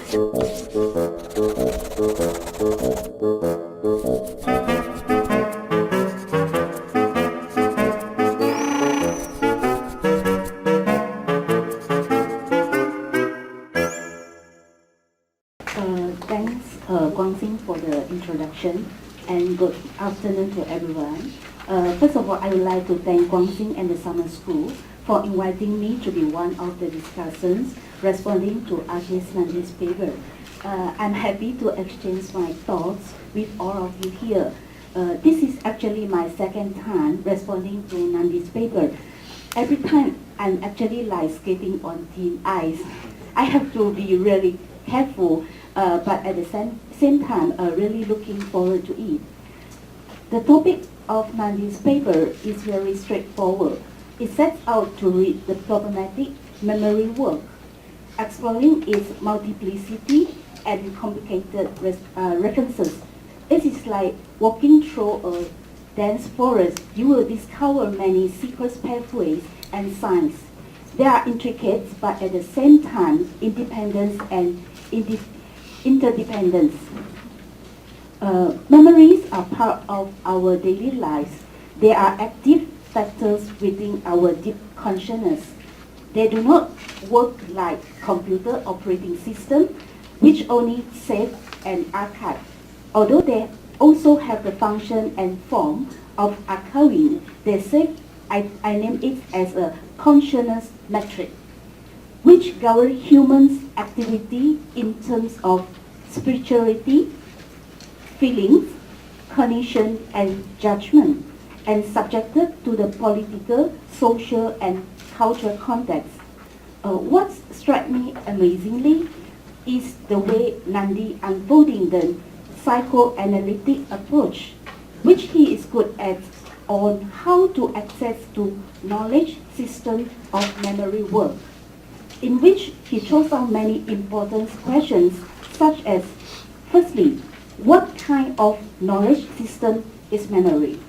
Thanks, Guangxin, for the introduction, and good afternoon to everyone. First of all, I would like to thank Guangxin and the summer school for inviting me to be one of the discussants responding to Artist Nandi's paper. I'm happy to exchange my thoughts with all of you here. This is actually my second time responding to Nandi's paper. Every time I'm actually like skating on thin ice. I have to be really careful, but at the same time, really looking forward to it. The topic of Nandi's paper is very straightforward. It sets out to read the problematic memory work, exploring its multiplicity and complicated references. It is like walking through a dense forest. You will discover many secret pathways and signs. They are intricate, but at the same time, independence and interdependence. Memories are part of our daily lives. They are active factors within our deep consciousness. They do not work like computer operating systems, which only save and archive. Although they also have the function and form of archiving, they save, I name it as a consciousness metric, which governs humans' activity in terms of spirituality, feelings, cognition, and judgment, and subjected to the political, social, and cultural context. What strikes me amazingly is the way Nandi unfolding the psychoanalytic approach, which he is good at, on how to access to knowledge system of memory work, in which he throws out many important questions such as, firstly, what kind of knowledge system is memory?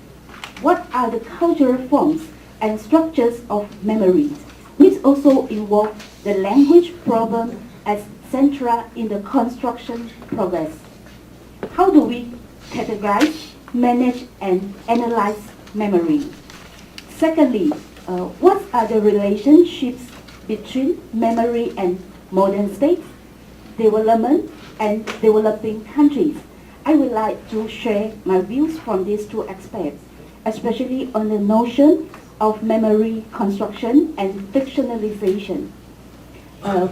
What are the cultural forms and structures of memories, which also involve the language problem as central in the construction progress? How do we categorize, manage, and analyze memory? Secondly, what are the relationships between memory and modern states, development, and developing countries? I would like to share my views from these two aspects, especially on the notion of memory construction and fictionalization.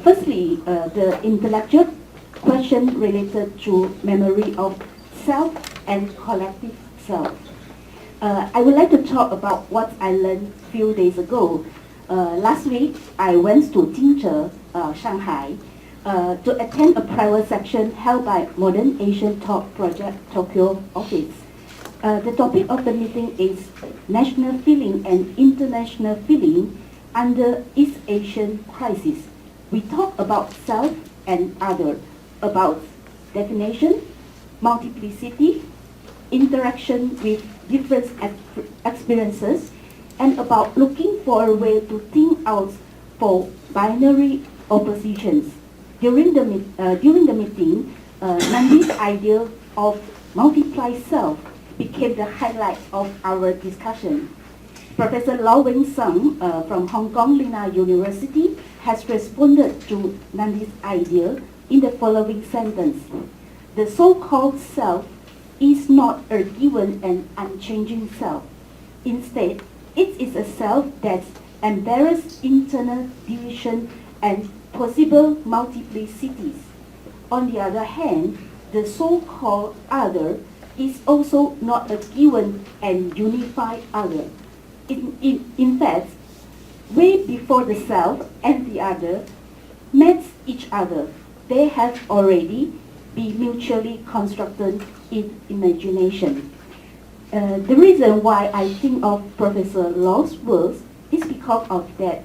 Firstly, the intellectual question related to memory of self and collective self. I would like to talk about what I learned a few days ago. Last week, I went to Jinzhe, Shanghai, to attend a private section held by Modern Asian Thought Project Tokyo office. The topic of the meeting is National Feeling and International Feeling under East Asian Crisis. We talk about self and other, about definition, multiplicity, interaction with different experiences, and about looking for a way to think out for binary oppositions. During the meeting, Nandi's idea of multiplied self became the highlight of our discussion. Professor Lau Weng Sung from Hong Kong Lina University has responded to Nandi's idea in the following sentence. The so-called self is not a given and unchanging self. Instead, it is a self that embarrasses internal division and possible multiplicities. On the other hand, the so-called other is also not a given and unified other. In fact, way before the self and the other met each other, they have already been mutually constructed in imagination. The reason why I think of Professor Lau's works is because of that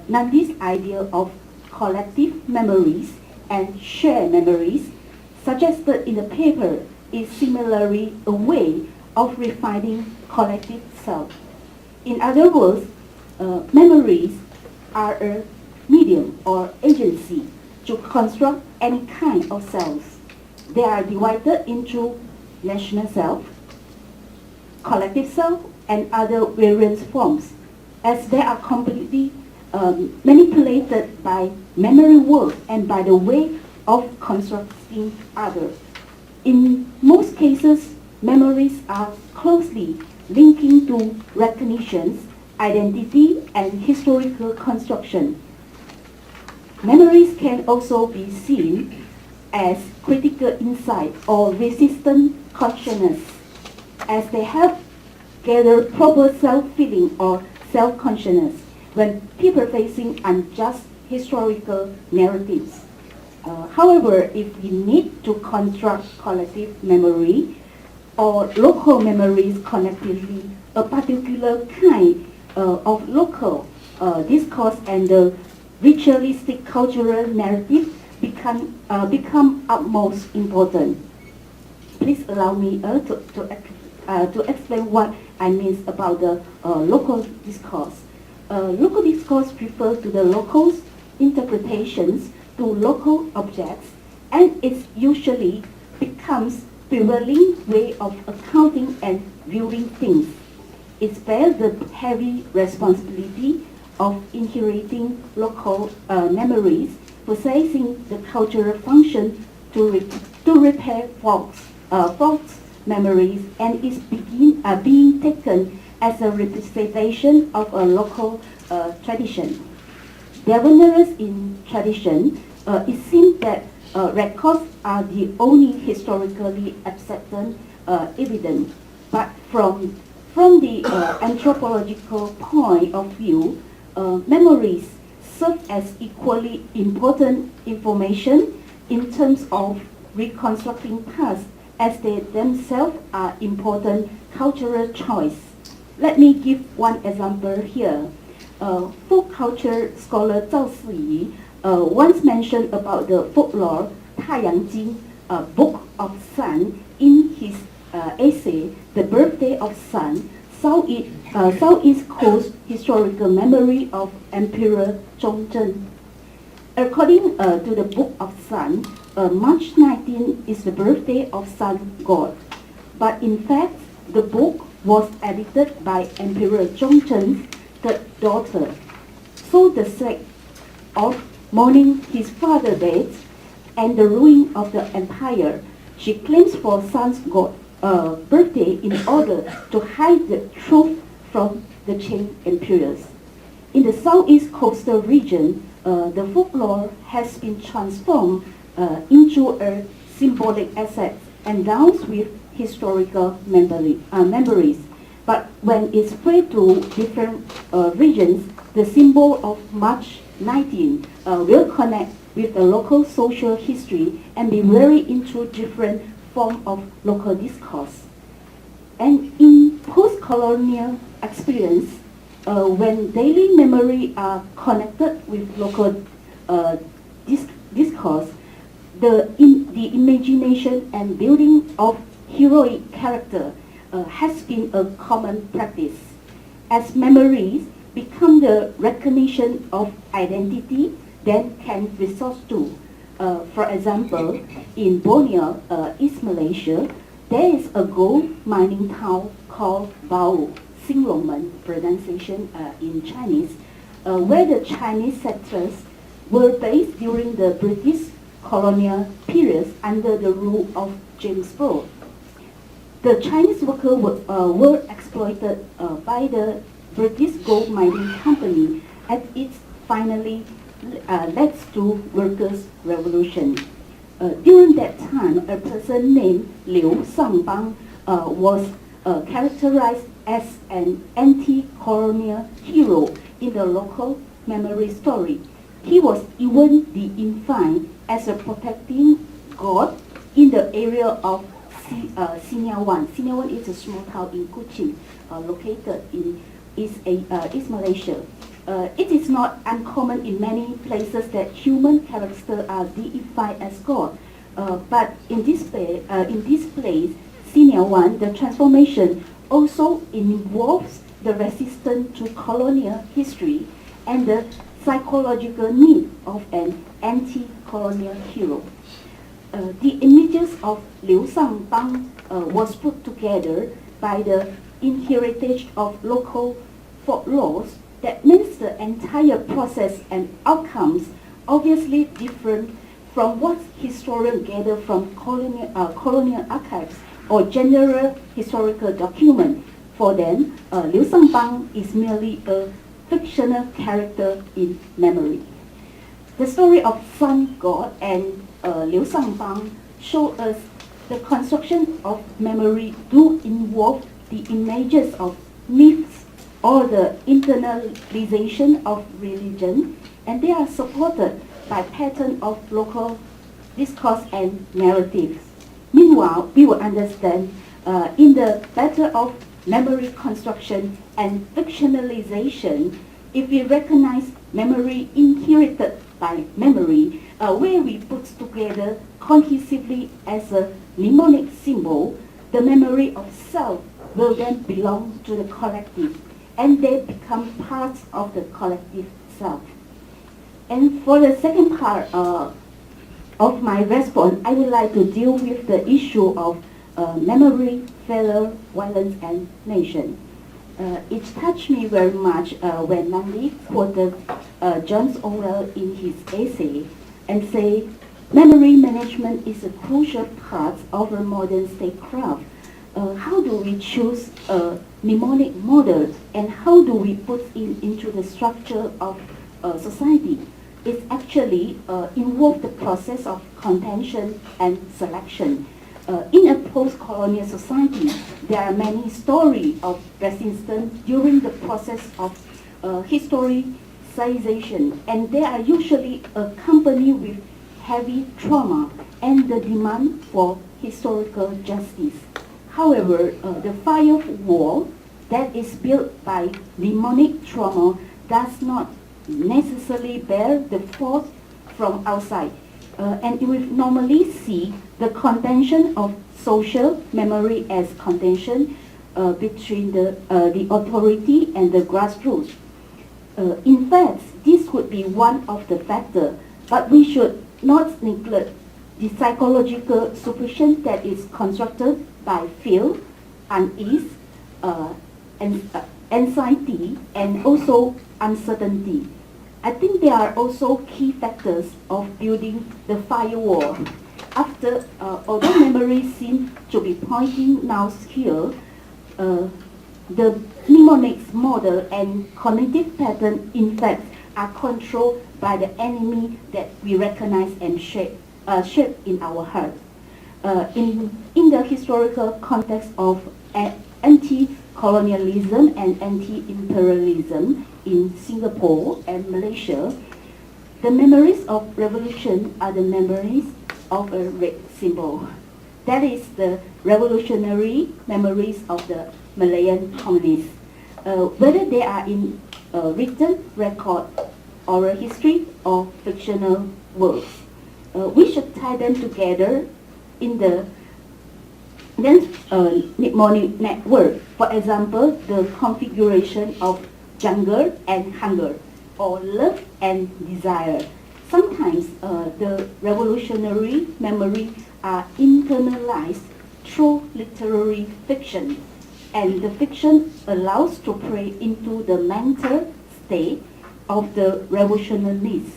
Nandi's idea of collective memories and shared memories suggested in the paper is similarly a way of refining collective self. In other words, memories are a medium or agency to construct any kind of selves. They are divided into national self, collective self, and other various forms, as they are completely manipulated by memory work and by the way of constructing others. In most cases, memories are closely linking to recognitions, identity, and historical construction. Memories can also be seen as critical insight or resistant consciousness, as they help gather proper self-feeling or self-consciousness when people facing unjust historical narratives. However, if we need to construct collective memory or local memories collectively, a particular kind of local discourse and the ritualistic cultural narrative become utmost important. Please allow me to explain what I mean about the local discourse. Local discourse refers to the local's interpretations to local objects, and it usually becomes prevailing way of accounting and viewing things. It bears the heavy responsibility of inheriting local memories, possessing the cultural function to repair false memories, and is being taken as a representation of a local tradition. Governors in tradition, it seems that records are the only historically accepted evidence, but from the anthropological point of view, memories serve as equally important information in terms of reconstructing past, as they themselves are important cultural choice. Let me give one example here. Folk culture scholar Zhao Siyi once mentioned about the folklore 太阳经, Book of Sun, in his essay, The Birthday of Sun, Southeast Coast Historical Memory of Emperor Zhongzhen. According to the Book of Sun, March 19 is the birthday of Sun God. But in fact, the book was edited by Emperor Zhongzhen's third daughter. So the sake of mourning his father's death and the ruin of the empire, she claims for Sun's birthday in order to hide the truth from the Qing emperors. In the southeast coastal region, the folklore has been transformed into a symbolic asset endowed with historical memories. But when it spread to different regions, the symbol of March 19 will connect with the local social history and be very into different form of local discourse. And in post-colonial experience, when daily memory are connected with local discourse, the imagination and building of heroic character has been a common practice. As memories become the recognition of identity, then can resort to. For example, in Borneo, East Malaysia, there is a gold mining town called Bau, Xinglongmen pronunciation in Chinese, where the Chinese settlers were based during the British colonial periods under the rule of James Broad. The Chinese workers were exploited by the British gold mining company, and it finally led to workers' revolution. During that time, a person named Liu Sangbang was characterized as an anti-colonial hero in the local memory story. He was even defined as a protecting god in the area of Siniawan. Siniawan is a small town in Kuching, located in East Malaysia. It is not uncommon in many places that human characters are deified as God. But in this place, Siniawan, the transformation also involves the resistance to colonial history and the psychological need of an anti-colonial post-colonial hero. The images of Liu Sangbang was put together by the inheritage of local folklores. That means the entire process and outcomes obviously different from what historians gather from colonial archives or general historical document. For them, Liu Sangbang is merely a fictional character in memory. The story of Sun Guat and Liu Sangbang show us the construction of memory do involve the images of myths or the internalization of religion, and they are supported by pattern of local discourse and narratives. Meanwhile, we will understand in the battle of memory construction and fictionalization, if we recognize memory inherited by memory, where we put together cohesively as a mnemonic symbol, the memory of self will then belong to the collective, and they become parts of the collective self. And for the second part of my response, I would like to deal with the issue of memory, failure, violence, and nation. It touched me very much when Nandi quoted George Orwell in his essay and say, memory management is a crucial part of a modern statecraft. How do we choose a mnemonic model, and how do we put it into the structure of society? It actually involves the process of contention and selection. In a post-colonial society, there are many stories of resistance during the process of historicization, and they are usually accompanied with heavy trauma and the demand for historical justice. However, the firewall that is built by mnemonic trauma does not necessarily bear the force from outside. And we normally see the contention of social memory as contention between the authority and the grassroots. In fact, this could be one of the factors, but we should not neglect the psychological suppression that is constructed by fear, unease, anxiety, and also uncertainty. I think there are also key factors of building the firewall. After, although memory seems to be pointing now here, the mnemonics model and cognitive pattern, in fact, are controlled by the enemy that we recognize and shape in our heart. In the historical context of anti-colonialism and anti-imperialism in Singapore and Malaysia, the memories of revolution are the memories of a red symbol. That is the revolutionary memories of the Malayan communists. Whether they are in written record, oral history, or fictional works. We should tie them together in the mnemonic network. For example, the configuration of jungle and hunger, or love and desire. Sometimes the revolutionary memory are internalized through literary fiction, and the fiction allows to pray into the mental state of the revolutionists.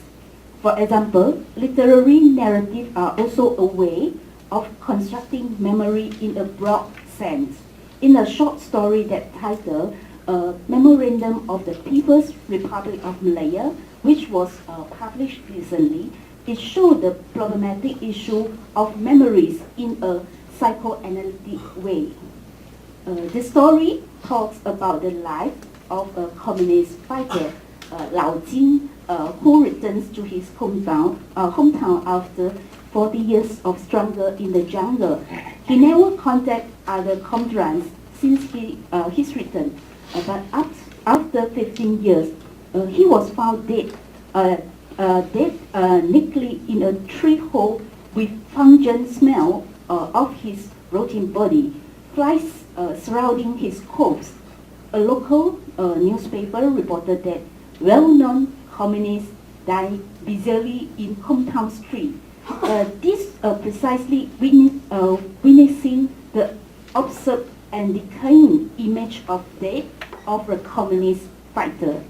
For example, literary narratives are also a way of constructing memory in a broad sense. In a short story that titled Memorandum of the People's Republic of Malaya, which was published recently, it showed the problematic issue of memories in a psychoanalytic way. The story talks about the life of a communist fighter, Lao Jin, who returns to his hometown after 40 years of struggle in the jungle. He never contacted other comrades since his return, but after 15 years, he was found dead neatly in a tree hole with pungent smell of his rotting body, flies surrounding his corpse. A local newspaper reported that well-known communists died bizarrely in Hometown Street. This precisely witnessing the observed and decaying image of death of a communist fighter.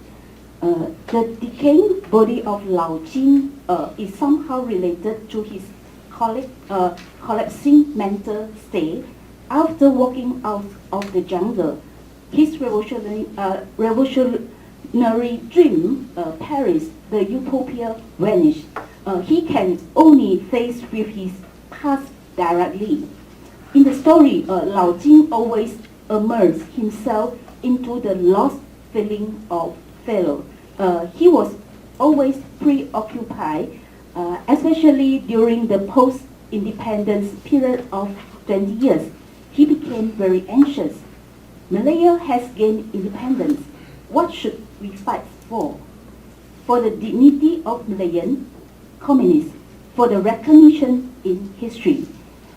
The decaying body of Lao Jin is somehow related to his collapsing mental state after walking out of the jungle. His revolutionary dream, Paris, the utopia, vanished. He can only face with his past directly. In the story, Lao Jin always immersed himself into the lost feeling of failure. He was always preoccupied, especially during the post-independence period of 20 years. He became very anxious. Malaya has gained independence. What should we fight for? For the dignity of Malayan communists, for the recognition in history.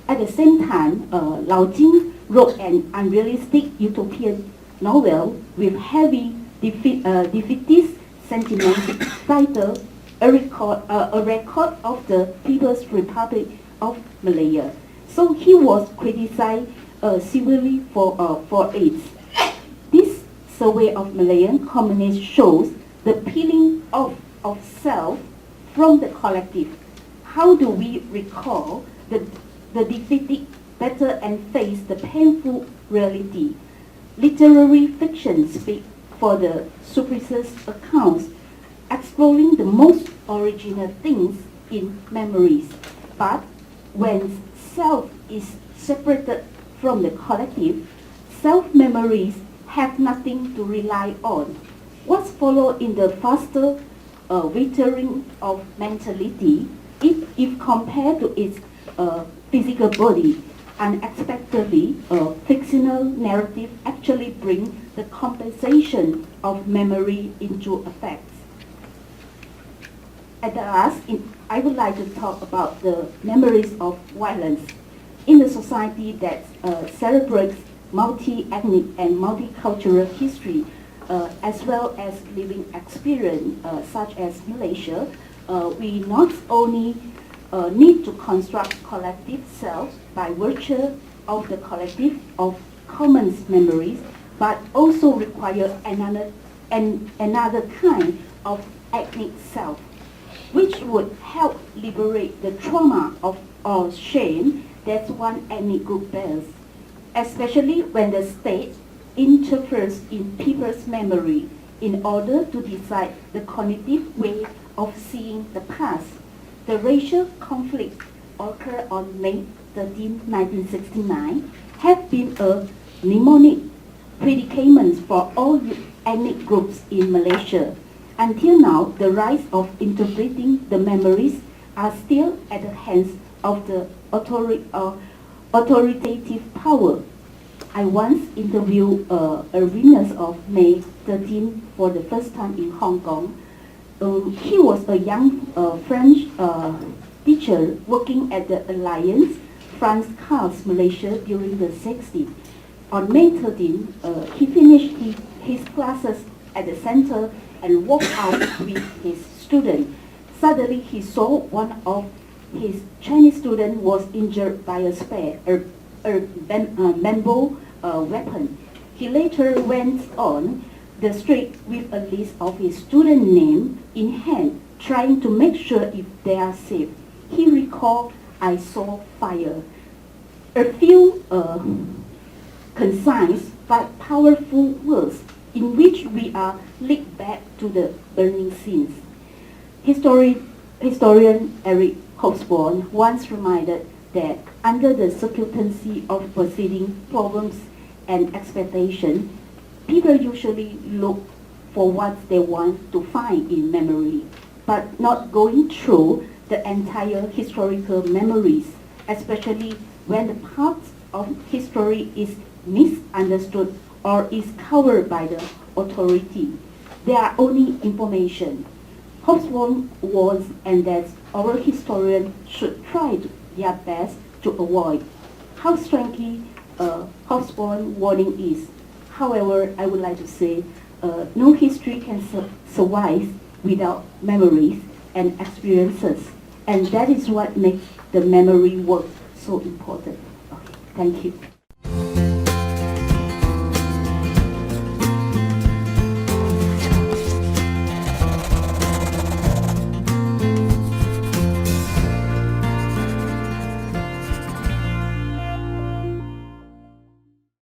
At the same time, Lao Jin wrote an unrealistic utopian novel with heavy defeatist sentiments titled a record of the People's Republic of Malaya. So he was criticized severely for it. This survey of Malayan communists shows the peeling off of self from the collective. How do we recall the defeated better and face the painful reality? Literary fiction speaks for the suppressed accounts, exploring the most original things in memories. But when self is separated from the collective, self-memories have nothing to rely on. What's followed in the faster withering of mentality, if compared to its physical body, unexpectedly, fictional narrative actually bring the compensation of memory into effect. At the last, I would like to talk about the memories of violence. In a society that celebrates multi-ethnic and multicultural history, as well as living experience such as Malaysia, we not only need to construct collective self by virtue of the collective of common memories, but also require another kind of ethnic self, which would help liberate the trauma of or shame that one ethnic group bears, especially when the state interferes in people's memory in order to decide the cognitive way of seeing the past. The racial conflict occurred on May 13, 1969, have been a mnemonic predicament for all ethnic groups in Malaysia. Until now, the rise of interpreting the memories are still at the hands of the authoritative power. I once interviewed a witness of May 13 for the first time in Hong Kong. He was a young French teacher working at the Alliance France Cars Malaysia during the 60s. On May 13, he finished his classes at the center and walked out with his student. Suddenly, he saw one of his Chinese students was injured by a bamboo weapon. He later went on the street with a list of his student names in hand, trying to make sure if they are safe. He recalled, "I saw fire." A few concise but powerful words in which we are linked back to the burning scenes. Historian Eric Hobsbawm once reminded that under the circumstances of preceding problems and expectations, people usually look for what they want to find in memory, but not going through the entire historical memories, especially when the part of history is misunderstood or is covered by the authority. They are only information. Hobsbawm warns, and that our historians should try their best to avoid. How strongly Hobsbawm's warning is. However, I would like to say no history can survive without memories. and experiences. And that is what makes the memory work so important. Okay, thank you.